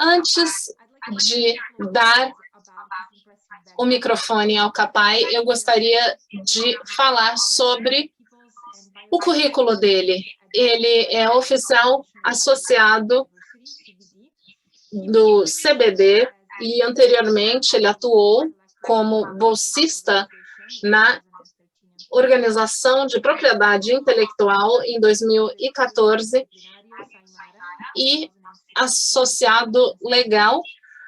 Antes de dar o microfone ao Kapai, eu gostaria de falar sobre o currículo dele. Ele é oficial associado do CBD e anteriormente ele atuou como bolsista na Organização de Propriedade Intelectual em 2014 e associado legal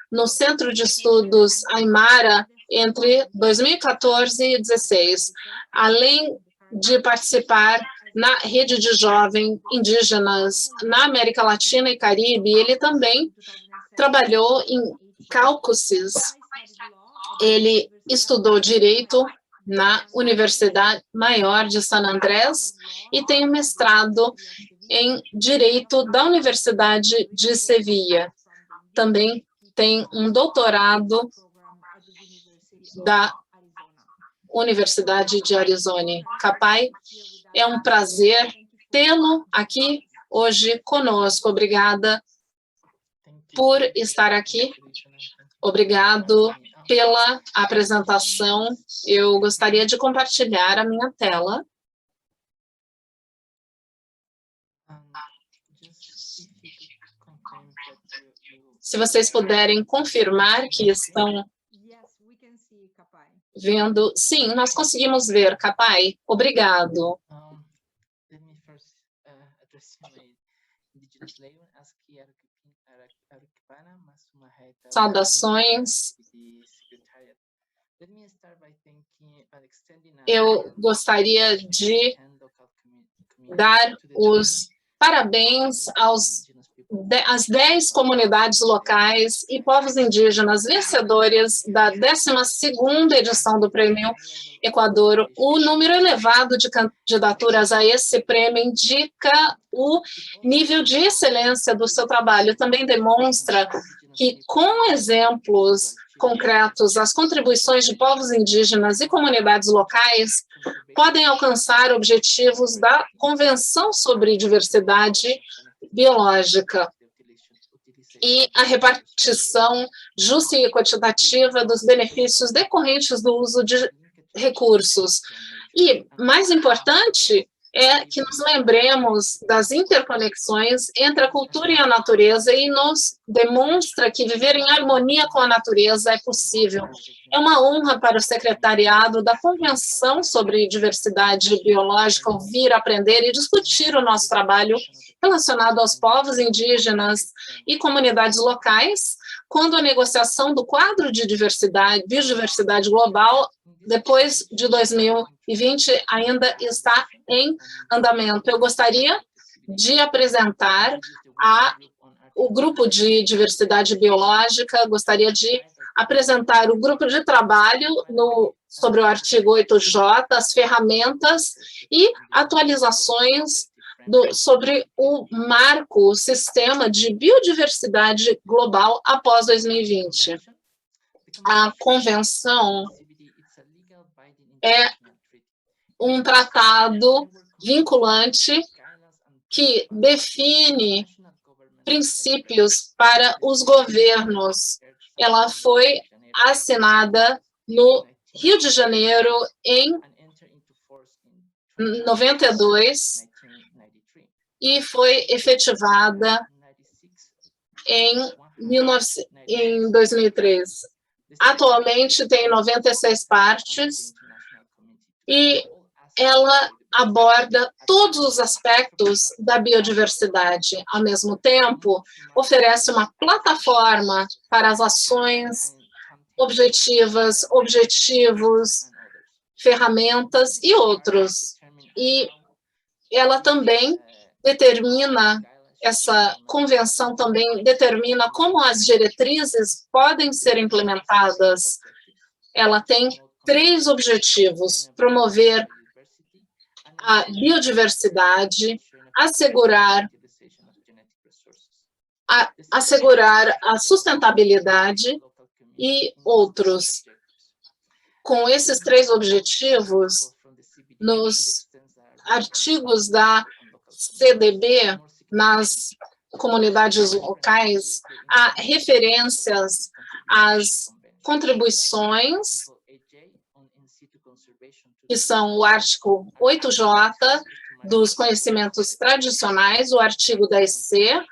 no Centro de Estudos Aymara entre 2014 e 2016, além de participar na rede de jovens indígenas na América Latina e Caribe. Ele também trabalhou em Caucasus. Ele estudou Direito na Universidade Maior de San Andrés e tem um mestrado em Direito da Universidade de Sevilha. Também tem um doutorado da Universidade de Arizona. Kapai, é um prazer tê-lo aqui hoje conosco. Obrigada por estar aqui. Obrigado pela apresentação. Eu gostaria de compartilhar a minha tela. Se vocês puderem confirmar que estão vendo. Sim, nós conseguimos ver, Kapai. Obrigado. Saudações. Eu gostaria de dar os parabéns às 10 comunidades locais e povos indígenas vencedores da 12ª edição do Prêmio Equador. O número elevado de candidaturas a esse prêmio indica o nível de excelência do seu trabalho. Também demonstra que, com exemplos concretos, as contribuições de povos indígenas e comunidades locais podem alcançar objetivos da Convenção sobre Diversidade Biológica e a repartição justa e equitativa dos benefícios decorrentes do uso de recursos. E, mais importante, é que nos lembremos das interconexões entre a cultura e a natureza e nos demonstra que viver em harmonia com a natureza é possível. É uma honra para o secretariado da Convenção sobre Diversidade Biológica ouvir, aprender e discutir o nosso trabalho relacionado aos povos indígenas e comunidades locais, quando a negociação do quadro de biodiversidade global, depois de 2020, ainda está em andamento. Eu gostaria de apresentar o grupo de diversidade biológica, gostaria de apresentar o grupo de trabalho sobre o artigo 8J, as ferramentas e atualizações sobre o marco, o sistema de biodiversidade global após 2020. A convenção é um tratado vinculante que define princípios para os governos. Ela foi assinada no Rio de Janeiro em 92 e foi efetivada em 2003. Atualmente tem 96 partes e ela aborda todos os aspectos da biodiversidade. Ao mesmo tempo, oferece uma plataforma para as ações objetivos, ferramentas e outros. E ela também determina, essa convenção também determina como as diretrizes podem ser implementadas. Ela tem 3 objetivos: promover a biodiversidade, assegurar a sustentabilidade e outros. Com esses 3 objetivos, nos artigos da CDB, nas comunidades locais, há referências às contribuições, que são o artigo 8J dos conhecimentos tradicionais, o artigo 10C,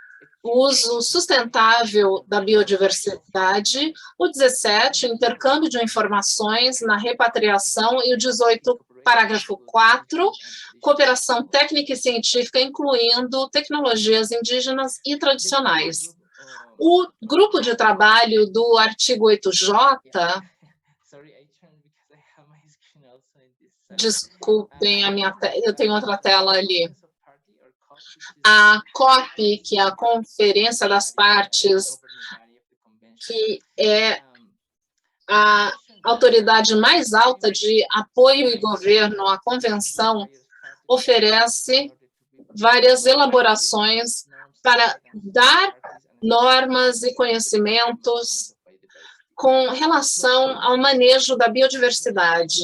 o uso sustentável da biodiversidade, o 17, intercâmbio de informações na repatriação, e o 18, parágrafo 4, cooperação técnica e científica, incluindo tecnologias indígenas e tradicionais. O grupo de trabalho do artigo 8J, desculpem, eu tenho outra tela ali. A COP, que é a Conferência das Partes, que é a autoridade mais alta de apoio e governo à convenção, oferece várias elaborações para dar normas e conhecimentos com relação ao manejo da biodiversidade.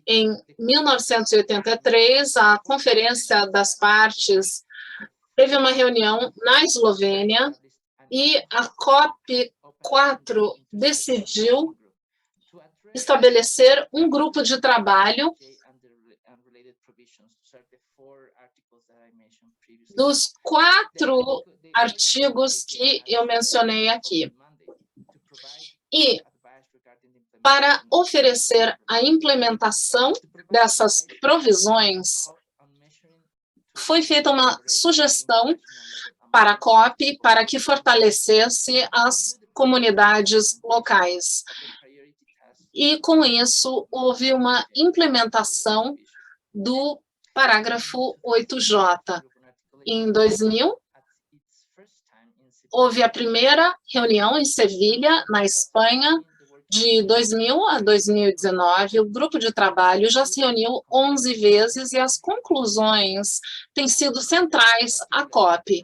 Em 1983, a Conferência das Partes teve uma reunião na Eslovênia e a COP4 decidiu estabelecer um grupo de trabalho dos 4 artigos que eu mencionei aqui. E para oferecer a implementação dessas provisões, foi feita uma sugestão para a COP para que fortalecesse as comunidades locais. E, com isso, houve uma implementação do parágrafo 8J. Em 2000, houve a primeira reunião em Sevilha, na Espanha. De 2000 a 2019, o grupo de trabalho já se reuniu 11 vezes e as conclusões têm sido centrais à COP,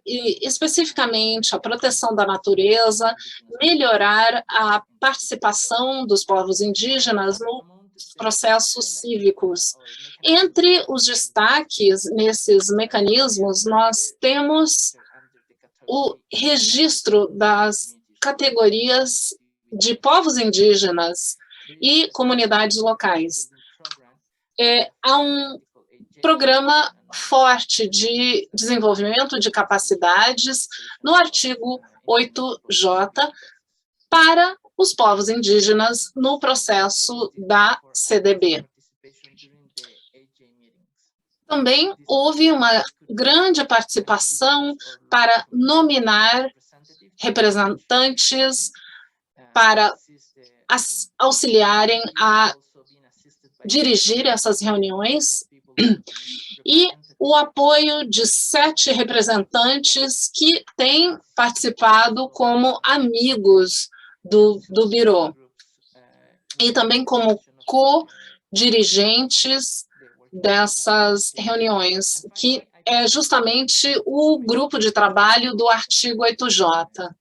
e especificamente a proteção da natureza, melhorar a participação dos povos indígenas nos processos cívicos. Entre os destaques nesses mecanismos, nós temos o registro das categorias de povos indígenas e comunidades locais. Há um programa forte de desenvolvimento de capacidades no artigo 8J para os povos indígenas no processo da CDB. Também houve uma grande participação para nominar representantes para auxiliarem a dirigir essas reuniões, e o apoio de 7 representantes que têm participado como amigos do Birô, e também como co-dirigentes dessas reuniões, que é justamente o grupo de trabalho do artigo 8J.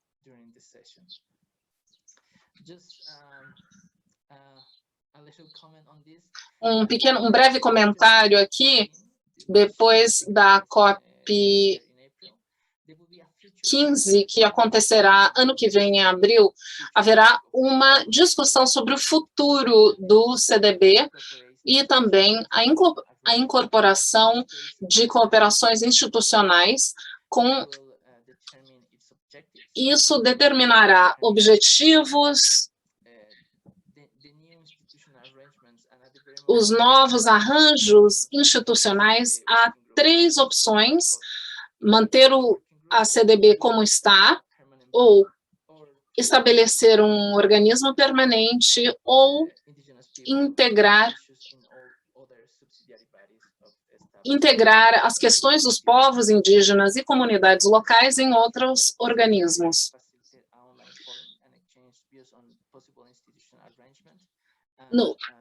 Um breve comentário aqui. Depois da COP 15, que acontecerá ano que vem, em abril, haverá uma discussão sobre o futuro do CDB e também a incorporação de cooperações institucionais. Com isso, determinará objetivos, os novos arranjos institucionais. Há 3 opções: manter a CDB como está, ou estabelecer um organismo permanente, ou integrar as questões dos povos indígenas e comunidades locais em outros organismos.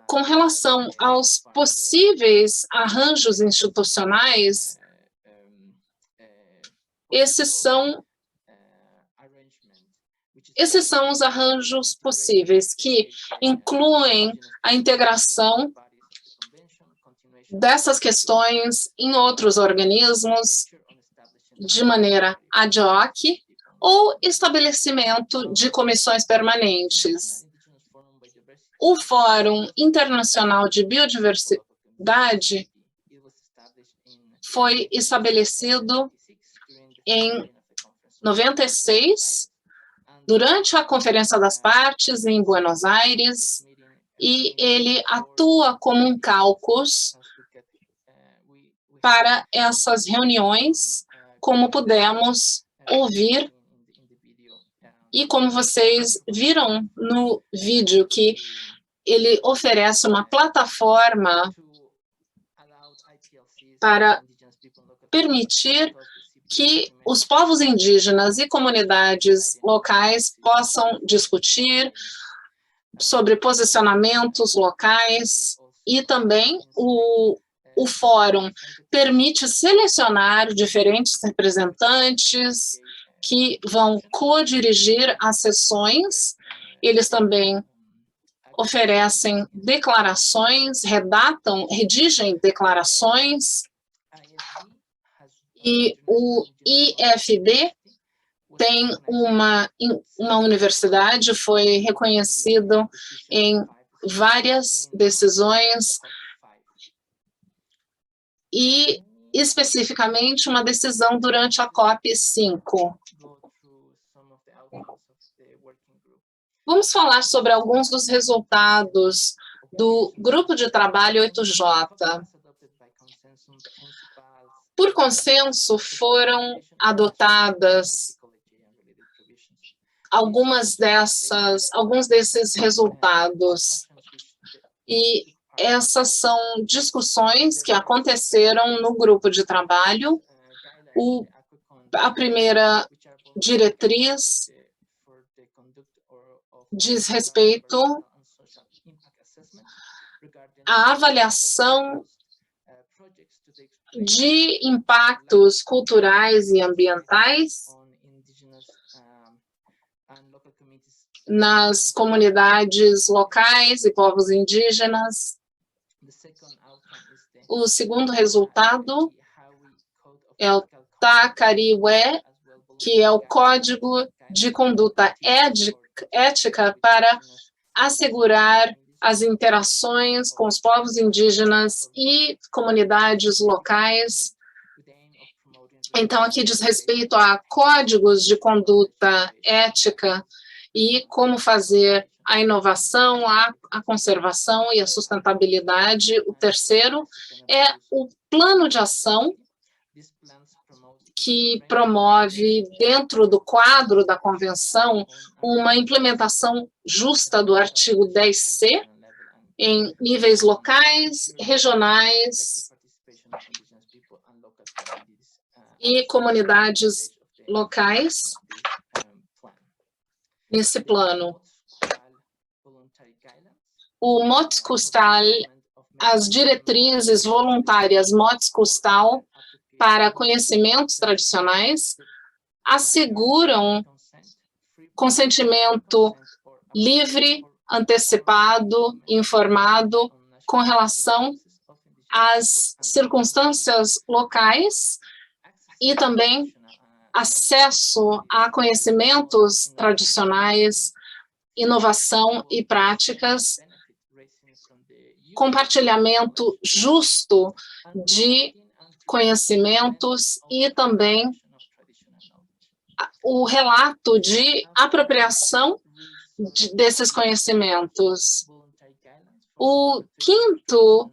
Com relação aos possíveis arranjos institucionais, esses são os arranjos possíveis, que incluem a integração dessas questões em outros organismos de maneira ad hoc ou estabelecimento de comissões permanentes. O Fórum Internacional de Biodiversidade foi estabelecido em 96, durante a Conferência das Partes em Buenos Aires, e ele atua como um caucus para essas reuniões, como pudemos ouvir e como vocês viram no vídeo, que ele oferece uma plataforma para permitir que os povos indígenas e comunidades locais possam discutir sobre posicionamentos locais, e também o fórum permite selecionar diferentes representantes que vão co-dirigir as sessões. Eles também oferecem declarações, redigem declarações, e o IFB tem uma universidade, foi reconhecido em várias decisões, e especificamente uma decisão durante a COP5. Vamos falar sobre alguns dos resultados do Grupo de Trabalho 8J. Por consenso, foram adotadas alguns desses resultados. E essas são discussões que aconteceram no grupo de trabalho. A primeira diretriz diz respeito à avaliação de impactos culturais e ambientais nas comunidades locais e povos indígenas. O segundo resultado é o Takariwe, que é o Código de Conduta Ética para assegurar as interações com os povos indígenas e comunidades locais. Então, aqui diz respeito a códigos de conduta ética e como fazer a inovação, a conservação e a sustentabilidade. O terceiro é o plano de ação, que promove, dentro do quadro da convenção, uma implementação justa do artigo 10C em níveis locais, regionais e comunidades locais. Nesse plano, o Mots-Custal, as diretrizes voluntárias Mots-Custal para conhecimentos tradicionais, asseguram consentimento livre, antecipado, informado com relação às circunstâncias locais e também acesso a conhecimentos tradicionais, inovação e práticas, compartilhamento justo de conhecimentos e também o relato de apropriação desses conhecimentos. O quinto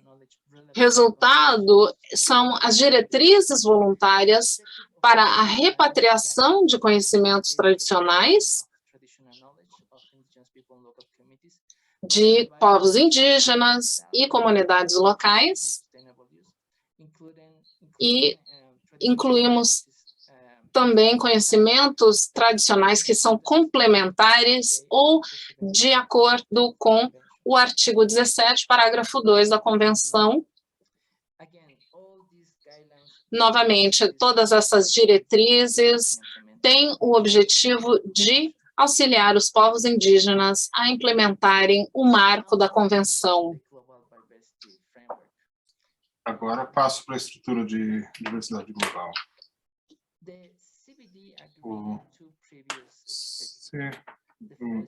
resultado são as diretrizes voluntárias para a repatriação de conhecimentos tradicionais de povos indígenas e comunidades locais, e incluímos também conhecimentos tradicionais que são complementares ou de acordo com o artigo 17, parágrafo 2 da Convenção. Novamente, todas essas diretrizes têm o objetivo de auxiliar os povos indígenas a implementarem o marco da Convenção. Agora passo para a estrutura de diversidade global. O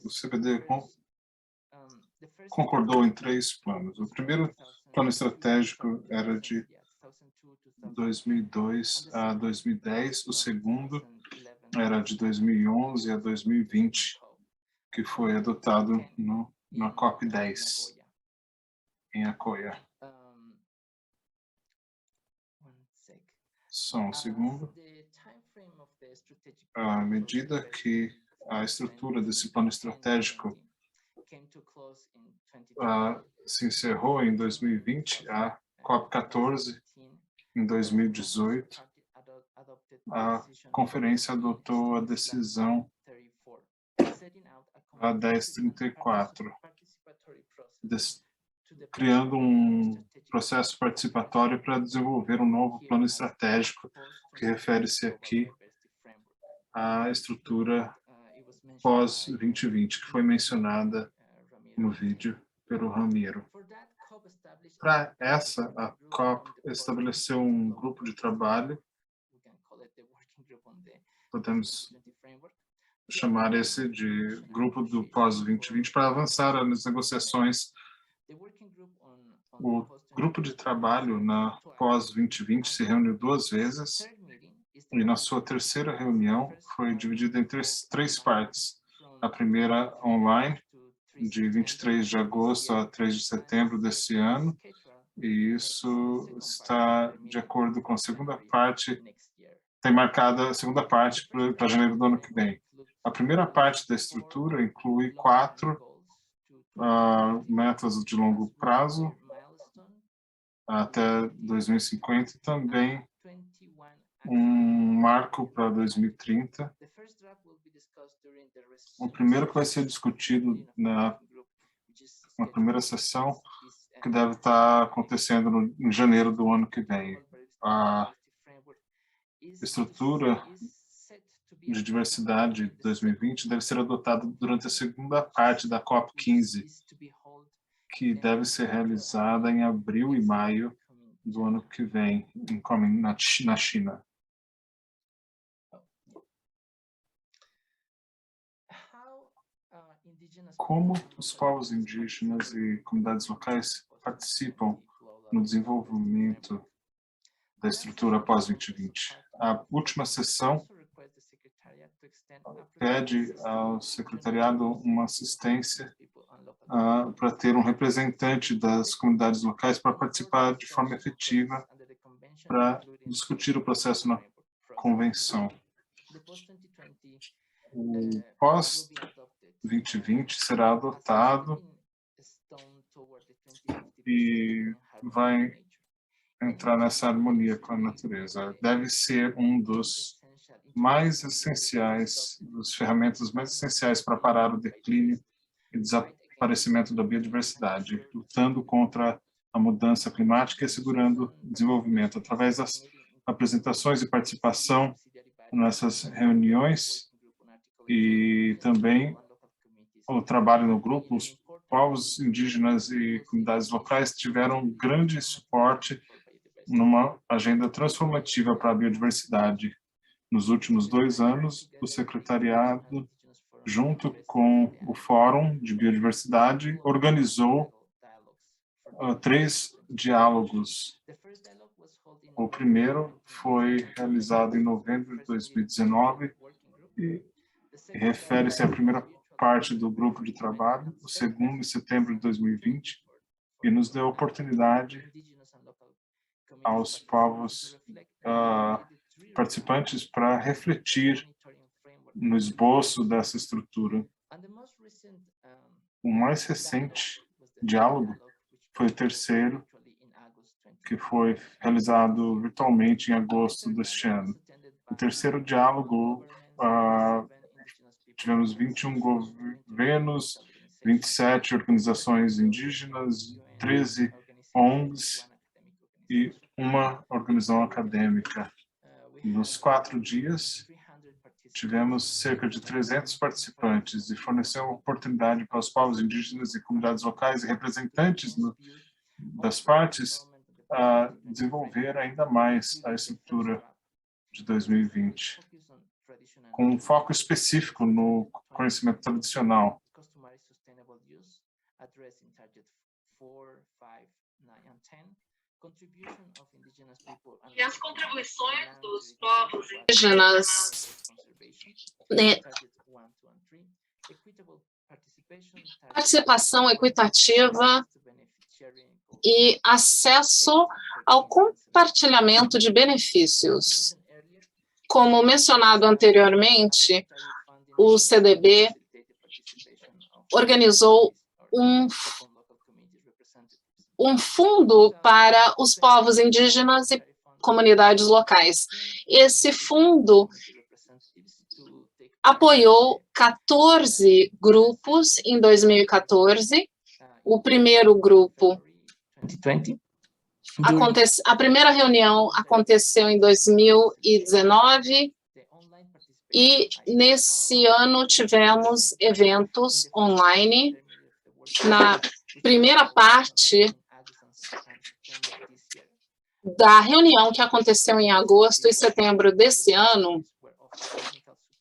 CBD concordou em 3 planos. O primeiro plano estratégico era de 2002 a 2010, o segundo era de 2011 a 2020, que foi adotado na COP10, em Nagoya. Só um segundo. À medida que a estrutura desse plano estratégico se encerrou em 2020, a COP14, em 2018, a conferência adotou a decisão a 1034, criando um processo participatório para desenvolver um novo plano estratégico que refere-se aqui à estrutura pós-2020, que foi mencionada no vídeo pelo Ramiro. Para essa, a COP estabeleceu um grupo de trabalho, podemos chamar esse de grupo do pós-2020, para avançar nas negociações. O grupo de trabalho na pós-2020 se reuniu 2 vezes e na sua terceira reunião foi dividida em três partes. A primeira online, de 23 de agosto a 3 de setembro desse ano, e isso está de acordo com a segunda parte, tem marcada a segunda parte para janeiro do ano que vem. A primeira parte da estrutura inclui 4 metas de longo prazo até 2050 e também um marco para 2030. O primeiro que vai ser discutido na primeira sessão, que deve estar acontecendo em janeiro do ano que vem. A estrutura de diversidade de 2020 deve ser adotada durante a segunda parte da COP15, que deve ser realizada em abril e maio do ano que vem, na China. Como os povos indígenas e comunidades locais participam no desenvolvimento da estrutura pós-2020? A última sessão pede ao secretariado uma assistência para ter um representante das comunidades locais para participar de forma efetiva para discutir o processo na convenção. O pós-2020 será adotado e vai entrar nessa harmonia com a natureza. Deve ser um dos mais essenciais, das ferramentas mais essenciais para parar o declínio e desaparecimento da biodiversidade, lutando contra a mudança climática e assegurando o desenvolvimento. Através das apresentações e participação nessas reuniões e também o trabalho no grupo, os povos indígenas e comunidades locais tiveram grande suporte numa agenda transformativa para a biodiversidade. Nos últimos 2 anos, o secretariado, junto com o Fórum de Biodiversidade, organizou 3 diálogos. O primeiro foi realizado em novembro de 2019 e refere-se à primeira parte do grupo de trabalho, o segundo em setembro de 2020, e nos deu a oportunidade aos povos participantes para refletir no esboço dessa estrutura. O mais recente diálogo foi o terceiro, que foi realizado virtualmente em agosto deste ano. No terceiro diálogo, tivemos 21 governos, 27 organizações indígenas, 13 ONGs e uma organização acadêmica. Nos 4 dias, tivemos cerca de 300 participantes e forneceu uma oportunidade para os povos indígenas e comunidades locais e representantes das partes a desenvolver ainda mais a estrutura de 2020, com um foco específico no conhecimento tradicional. E as contribuições dos povos indígenas, né, participação equitativa e acesso ao compartilhamento de benefícios. Como mencionado anteriormente, o CDB organizou um fundo para os povos indígenas e comunidades locais. Esse fundo apoiou 14 grupos em 2014. O primeiro grupo, a primeira reunião aconteceu em 2019 e nesse ano tivemos eventos online. Na primeira parte da reunião que aconteceu em agosto e setembro desse ano,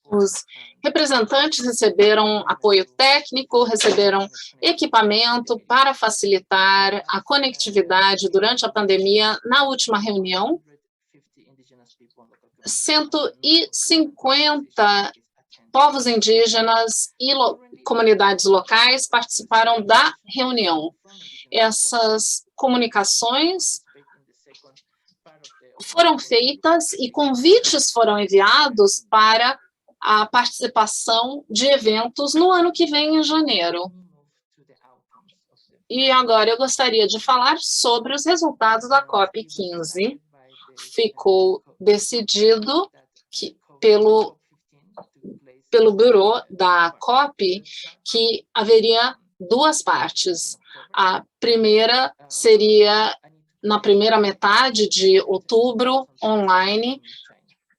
os representantes receberam apoio técnico, receberam equipamento para facilitar a conectividade durante a pandemia. Na última reunião, 150 povos indígenas e comunidades locais participaram da reunião. Essas comunicações foram feitas e convites foram enviados para a participação de eventos no ano que vem, em janeiro. E agora eu gostaria de falar sobre os resultados da COP15. Ficou decidido que, pelo bureau da COP que haveria duas partes. A primeira seria na primeira metade de outubro, online,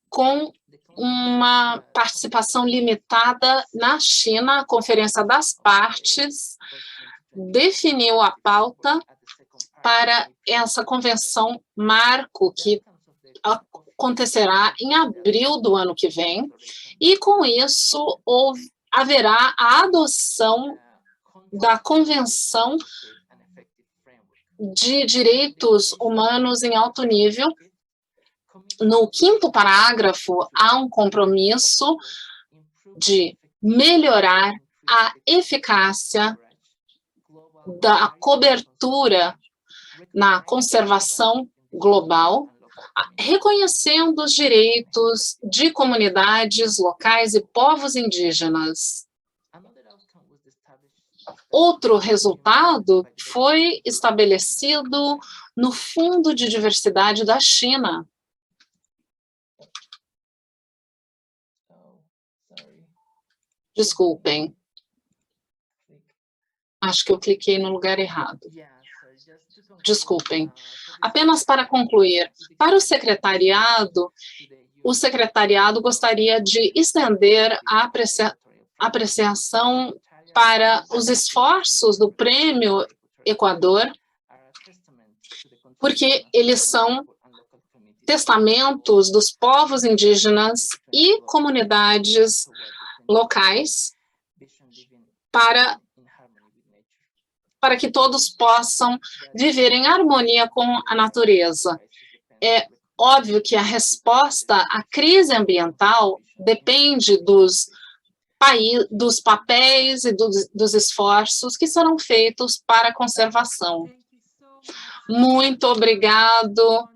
com uma participação limitada na China. A Conferência das Partes definiu a pauta para essa convenção marco, que acontecerá em abril do ano que vem, e com isso haverá a adoção da Convenção de Direitos Humanos em Alto Nível. No 5º parágrafo, há um compromisso de melhorar a eficácia da cobertura na conservação global, reconhecendo os direitos de comunidades locais e povos indígenas. Outro resultado foi estabelecido no Fundo de Diversidade da China. Desculpem. Acho que eu cliquei no lugar errado. Desculpem. Apenas para concluir, para o secretariado gostaria de estender a apreciação para os esforços do Prêmio Equador, porque eles são testamentos dos povos indígenas e comunidades locais para que todos possam viver em harmonia com a natureza. É óbvio que a resposta à crise ambiental depende dos papéis e dos esforços que serão feitos para a conservação. Muito obrigado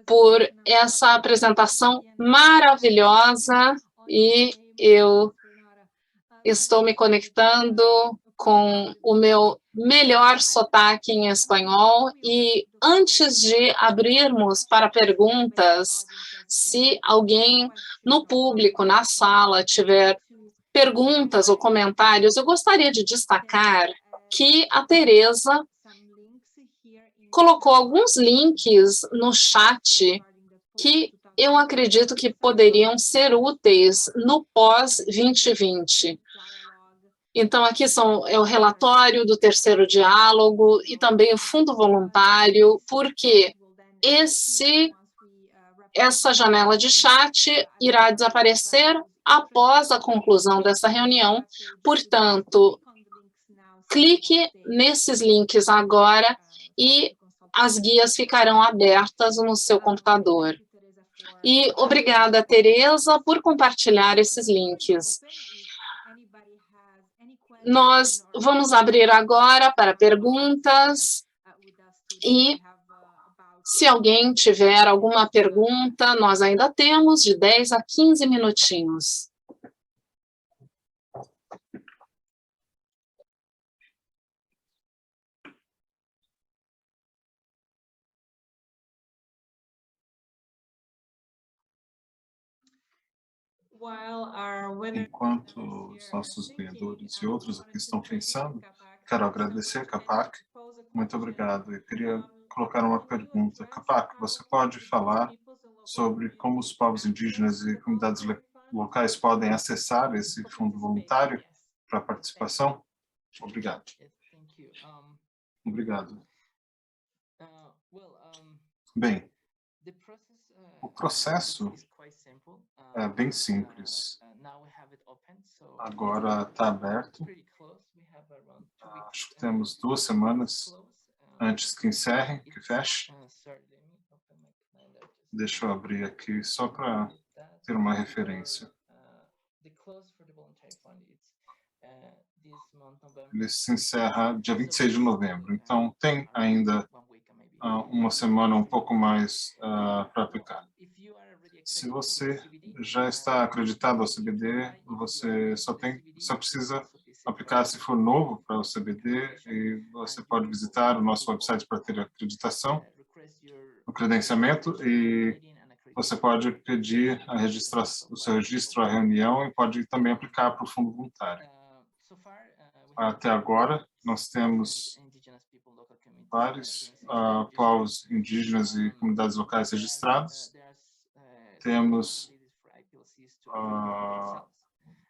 por essa apresentação maravilhosa, e eu estou me conectando com o meu melhor sotaque em espanhol. E antes de abrirmos para perguntas, se alguém no público, na sala, tiver perguntas ou comentários, eu gostaria de destacar que a Teresa colocou alguns links no chat que eu acredito que poderiam ser úteis no pós-2020. Então, aqui é o relatório do terceiro diálogo e também o fundo voluntário, porque essa janela de chat irá desaparecer após a conclusão dessa reunião. Portanto, clique nesses links agora e as guias ficarão abertas no seu computador. E obrigada, Tereza, por compartilhar esses links. Nós vamos abrir agora para perguntas e se alguém tiver alguma pergunta, nós ainda temos de 10 a 15 minutinhos. Enquanto os nossos ganhadores e outros aqui estão pensando, quero agradecer a Capac. Muito obrigado. Eu queria colocar uma pergunta. Capac, você pode falar sobre como os povos indígenas e comunidades locais podem acessar esse fundo voluntário para participação? Obrigado. Obrigado. Bem, o processo é bem simples. Agora está aberto. Acho que temos 2 semanas antes que encerre, que feche. Deixa eu abrir aqui só para ter uma referência. Ele se encerra dia 26 de novembro, então tem ainda uma semana, um pouco mais para aplicar. Se você já está acreditado ao CBD, você só precisa aplicar se for novo para o CBD e você pode visitar o nosso website para ter acreditação, o credenciamento, e você pode pedir o seu registro à reunião e pode também aplicar para o fundo voluntário. Até agora, nós temos vários povos indígenas e comunidades locais registrados. Temos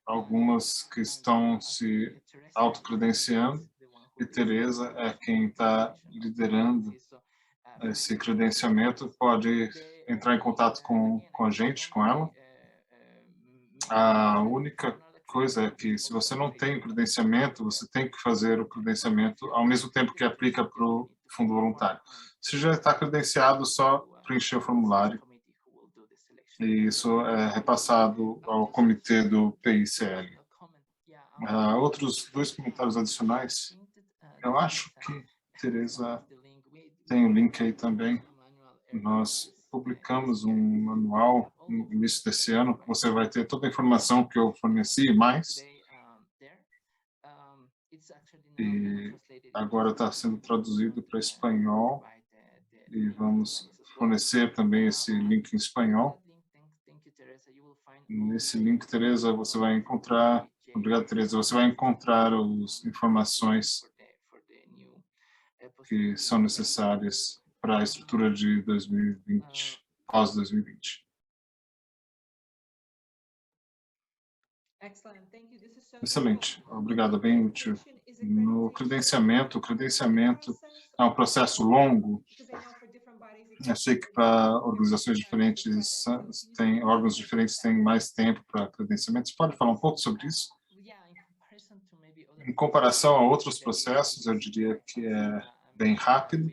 algumas que estão se autocredenciando e Tereza é quem está liderando esse credenciamento. Pode entrar em contato com a gente, com ela. A única coisa é que se você não tem o credenciamento, você tem que fazer o credenciamento ao mesmo tempo que aplica para o fundo voluntário. Se já está credenciado, só preencher o formulário. E isso é repassado ao comitê do PICL. Outros 2 comentários adicionais. Eu acho que Tereza tem o link aí também. Nós publicamos um manual no início desse ano, que você vai ter toda a informação que eu forneci e mais. E agora está sendo traduzido para espanhol e vamos fornecer também esse link em espanhol. Nesse link, Tereza, você vai encontrar, obrigado, Tereza, você vai encontrar as informações que são necessárias para a estrutura de 2020, pós-2020. Excelente, obrigado, bem útil. No credenciamento, o credenciamento é um processo longo. Eu sei que para organizações diferentes, órgãos diferentes têm mais tempo para credenciamento. Você pode falar um pouco sobre isso? Em comparação a outros processos, eu diria que é bem rápido.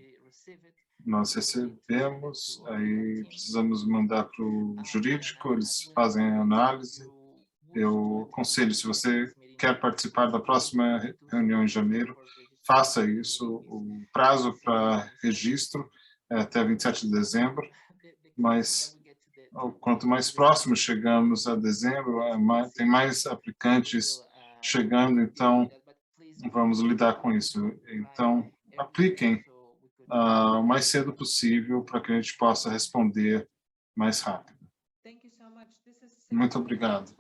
Nós recebemos, aí precisamos mandar para o jurídico, eles fazem a análise. Eu aconselho, se você quer participar da próxima reunião em janeiro, faça isso. O prazo para registro é até 27 de dezembro, mas quanto mais próximo chegamos a dezembro, tem mais aplicantes chegando, então vamos lidar com isso. Então, apliquem o mais cedo possível para que a gente possa responder mais rápido. Muito obrigado.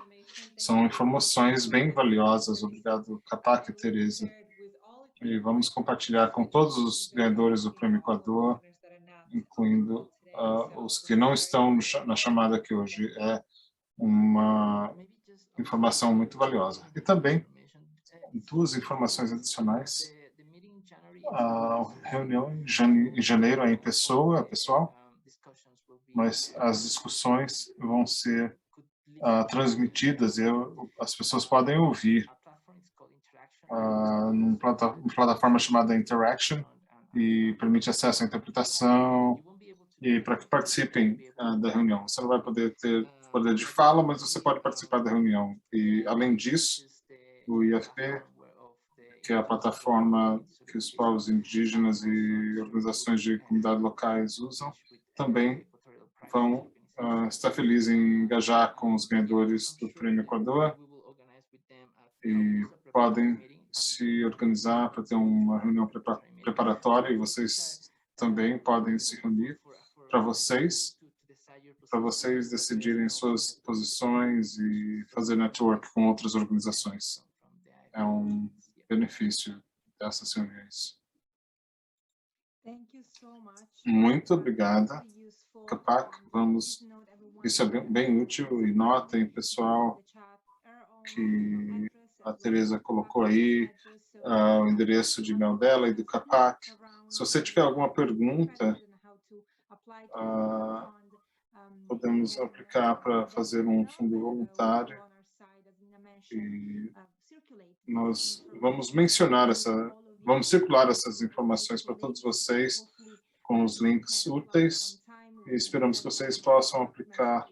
São informações bem valiosas. Obrigado, Capac e Tereza. E vamos compartilhar com todos os ganhadores do Prêmio Equador, incluindo os que não estão na chamada aqui hoje. É uma informação muito valiosa. E também 2 informações adicionais. A reunião em janeiro é em pessoa, pessoal. mas as discussões vão ser transmitidas e as pessoas podem ouvir numa plataforma chamada Interaction, e permite acesso à interpretação e para que participem da reunião. Você não vai poder ter poder de fala, mas você pode participar da reunião. E, além disso, o IFP, que é a plataforma que os povos indígenas e organizações de comunidades locais usam, também vão estar felizes em engajar com os ganhadores do Prêmio Equador e podem se organizar para ter uma reunião preparatória, e vocês também podem se reunir para vocês decidirem suas posições e fazer network com outras organizações. É um benefício dessas reuniões. Muito obrigada, Capac. Isso é bem útil, e notem, pessoal, que a Teresa colocou aí o endereço de e-mail dela e do Capac. Se você tiver alguma pergunta, podemos aplicar para fazer um fundo voluntário, e nós vamos vamos circular essas informações para todos vocês com os links úteis, e esperamos que vocês possam aplicar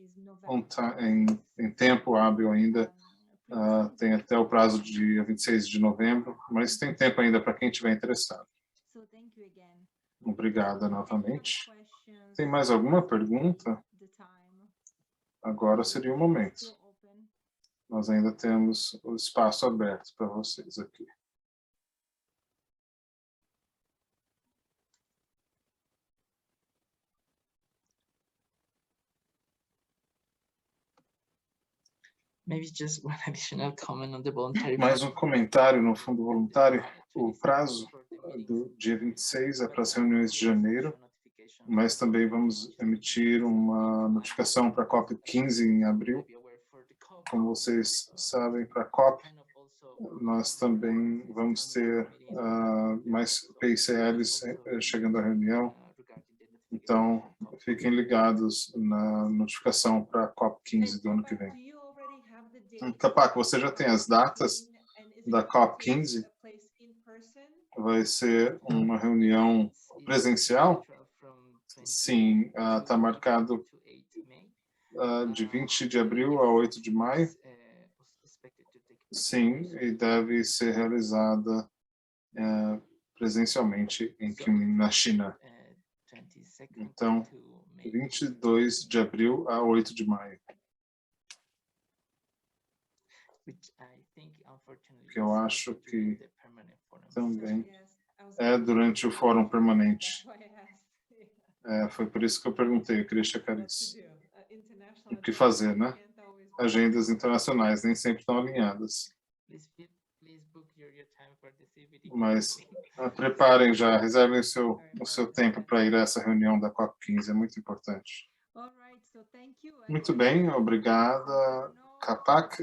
em tempo hábil ainda. Tem até o prazo de dia 26 de novembro, mas tem tempo ainda para quem estiver interessado. Obrigada novamente. Tem mais alguma pergunta? Agora seria o momento. Nós ainda temos o espaço aberto para vocês aqui. Mais um comentário no fundo voluntário. O prazo do dia 26 é para as reuniões de janeiro, mas também vamos emitir uma notificação para a COP15 em abril. Como vocês sabem, para a COP, nós também vamos ter mais PICLs chegando à reunião. Então, fiquem ligados na notificação para a COP15 do ano que vem. Capac, você já tem as datas da COP15? Vai ser uma reunião presencial? Sim, está marcado de 20 de abril a 8 de maio. Sim, e deve ser realizada presencialmente em Kunming, na China. Então, 22 de abril a 8 de maio. Que eu acho que também é durante o fórum permanente. Foi por isso que eu perguntei, eu queria checar isso. O que fazer, né? Agendas internacionais nem sempre estão alinhadas. Mas preparem já, reservem o seu tempo para ir a essa reunião da COP15, é muito importante. Muito bem, obrigada, Capac.